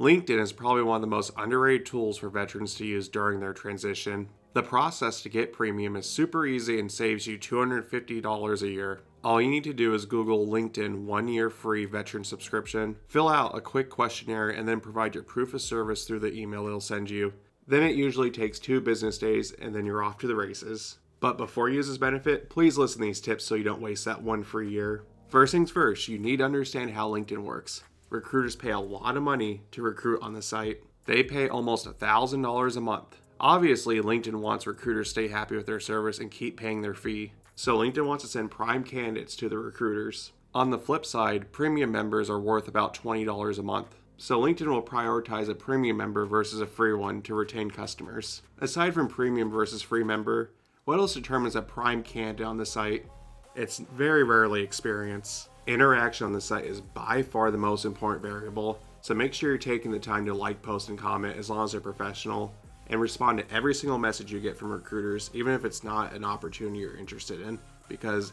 LinkedIn is probably one of the most underrated tools for veterans to use during their transition. The process to get premium is super easy and saves you $250 a year. All you need to do is Google LinkedIn 1-year free veteran subscription, fill out a quick questionnaire, and then provide your proof of service through the email it'll send you. Then it usually takes 2 business days, and then you're off to the races. But before you use this benefit, please listen to these tips so you don't waste that 1 free year. First things first, you need to understand how LinkedIn works. Recruiters pay a lot of money to recruit on the site. They pay almost $1,000 a month. Obviously, LinkedIn wants recruiters to stay happy with their service and keep paying their fee. So LinkedIn wants to send prime candidates to the recruiters. On the flip side, premium members are worth about $20 a month. So LinkedIn will prioritize a premium member versus a free one to retain customers. Aside from premium versus free member, what else determines a prime candidate on the site? It's very rarely experience. Interaction on the site is by far the most important variable, so make sure you're taking the time to like, post, and comment as long as they're professional, and respond to every single message you get from recruiters, even if it's not an opportunity you're interested in, because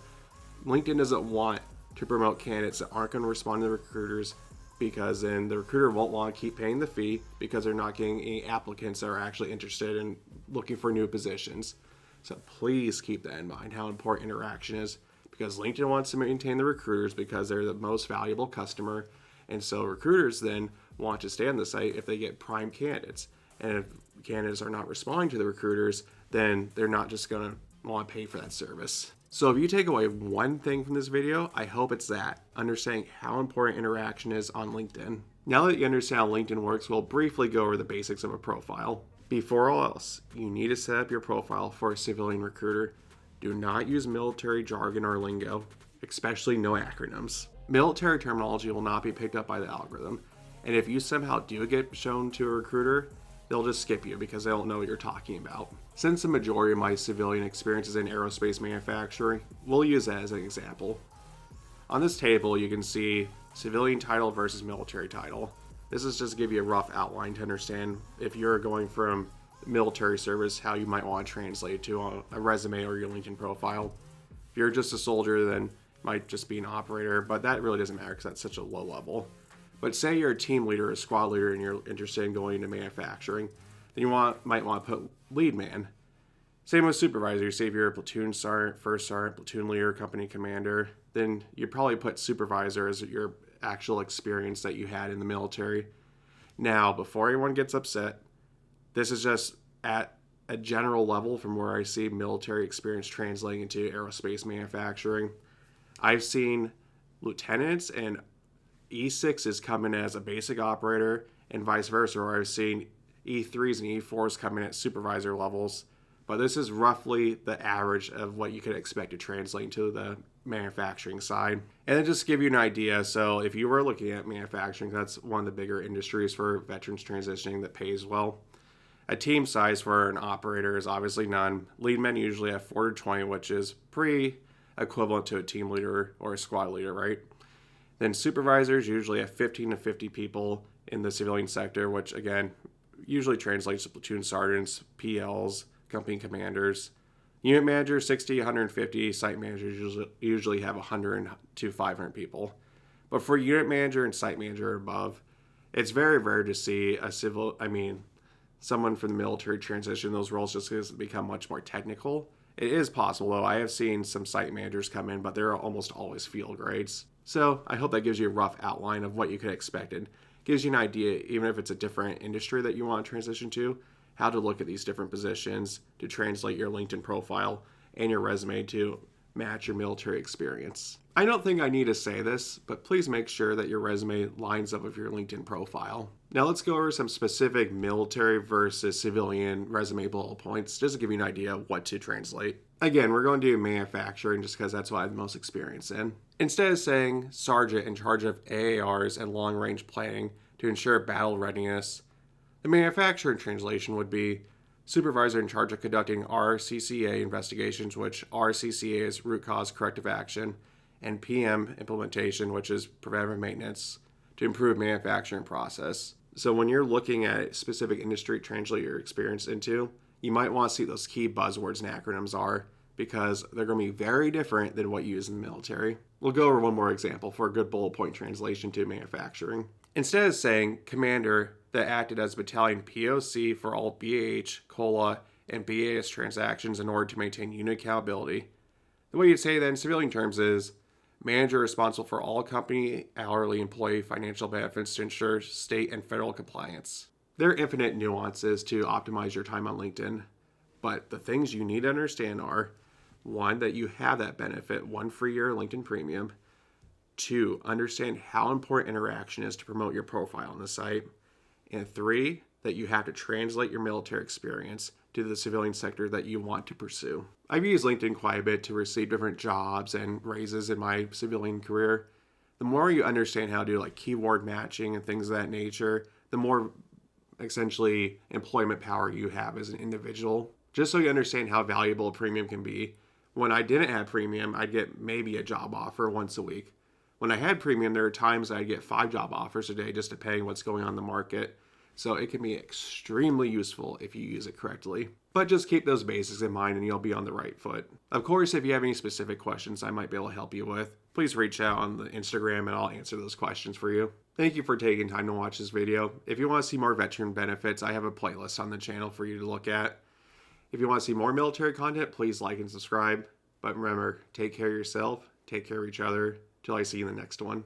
LinkedIn doesn't want to promote candidates that aren't going to respond to the recruiters, because then the recruiter won't want to keep paying the fee because they're not getting any applicants that are actually interested in looking for new positions. So please keep that in mind, how important interaction is, because LinkedIn wants to maintain the recruiters because they're the most valuable customer. And so recruiters then want to stay on the site if they get prime candidates. And if candidates are not responding to the recruiters, then they're not just going to want to pay for that service. So if you take away one thing from this video, I hope it's that, understanding how important interaction is on LinkedIn. Now that you understand how LinkedIn works, we'll briefly go over the basics of a profile. Before all else, you need to set up your profile for a civilian recruiter. Do not use military jargon or lingo, especially no acronyms. Military terminology will not be picked up by the algorithm, and if you somehow do get shown to a recruiter, they'll just skip you because they don't know what you're talking about. Since the majority of my civilian experience is in aerospace manufacturing, we'll use that as an example. On this table, you can see civilian title versus military title. This is just to give you a rough outline to understand if you're going from military service, how you might want to translate it to a resume or your LinkedIn profile. If you're just a soldier, then it might just be an operator, but that really doesn't matter because that's such a low level. But say you're a team leader or a squad leader and you're interested in going into manufacturing, then you might want to put lead man. Same with supervisor. Say if you're a platoon sergeant, first sergeant, platoon leader, company commander, then you'd probably put supervisor as your actual experience that you had in the military. Now, before anyone gets upset, this is just at a general level from where I see military experience translating into aerospace manufacturing. I've seen lieutenants and E6s come in as a basic operator and vice versa, or I've seen E3s and E4s come in at supervisor levels. But this is roughly the average of what you could expect to translate to the manufacturing side. And then just to give you an idea, so if you were looking at manufacturing, that's one of the bigger industries for veterans transitioning that pays well. A team size for an operator is obviously none. Lead men usually have 4 to 20, which is pretty equivalent to a team leader or a squad leader, right? Then supervisors usually have 15 to 50 people in the civilian sector, which again, usually translates to platoon sergeants, PLs, company commanders. Unit managers, 60, 150. Site managers usually have 100 to 500 people. But for unit manager and site manager above, it's very rare to see someone from the military transition those roles just because they become much more technical. It is possible, though. I have seen some site managers come in, but they're almost always field grades. So I hope that gives you a rough outline of what you could expect. It gives you an idea, even if it's a different industry that you want to transition to, how to look at these different positions to translate your LinkedIn profile and your resume to match your military experience. I don't think I need to say this, but please make sure that your resume lines up with your LinkedIn profile. Now let's go over some specific military versus civilian resume bullet points, just to give you an idea of what to translate. Again, we're going to do manufacturing just because that's what I have the most experience in. Instead of saying sergeant in charge of AARs and long-range planning to ensure battle readiness, the manufacturing translation would be supervisor in charge of conducting RCCA investigations, which RCCA is root cause corrective action, and PM implementation, which is preventive maintenance, to improve manufacturing process. So when you're looking at a specific industry to translate your experience into, you might want to see what those key buzzwords and acronyms are, because they're going to be very different than what you use in the military. We'll go over one more example for a good bullet point translation to manufacturing. Instead of saying commander that acted as battalion POC for all BAH, COLA, and BAS transactions in order to maintain unit accountability, the way you'd say that in civilian terms is manager responsible for all company hourly employee financial benefits to ensure state and federal compliance. There are infinite nuances to optimize your time on LinkedIn, but the things you need to understand are: 1, that you have that benefit, 1 free year LinkedIn Premium. 2, understand how important interaction is to promote your profile on the site. And 3, that you have to translate your military experience to the civilian sector that you want to pursue. I've used LinkedIn quite a bit to receive different jobs and raises in my civilian career. The more you understand how to do like keyword matching and things of that nature, the more essentially employment power you have as an individual. Just so you understand how valuable a premium can be, when I didn't have premium, I'd get maybe a job offer once a week. When I had premium, there are times I'd get 5 job offers a day, just depending what's going on in the market. So it can be extremely useful if you use it correctly. But just keep those basics in mind and you'll be on the right foot. Of course, if you have any specific questions I might be able to help you with, please reach out on the Instagram and I'll answer those questions for you. Thank you for taking time to watch this video. If you want to see more veteran benefits, I have a playlist on the channel for you to look at. If you want to see more military content, please like and subscribe. But remember, take care of yourself, take care of each other. Till I see you in the next one.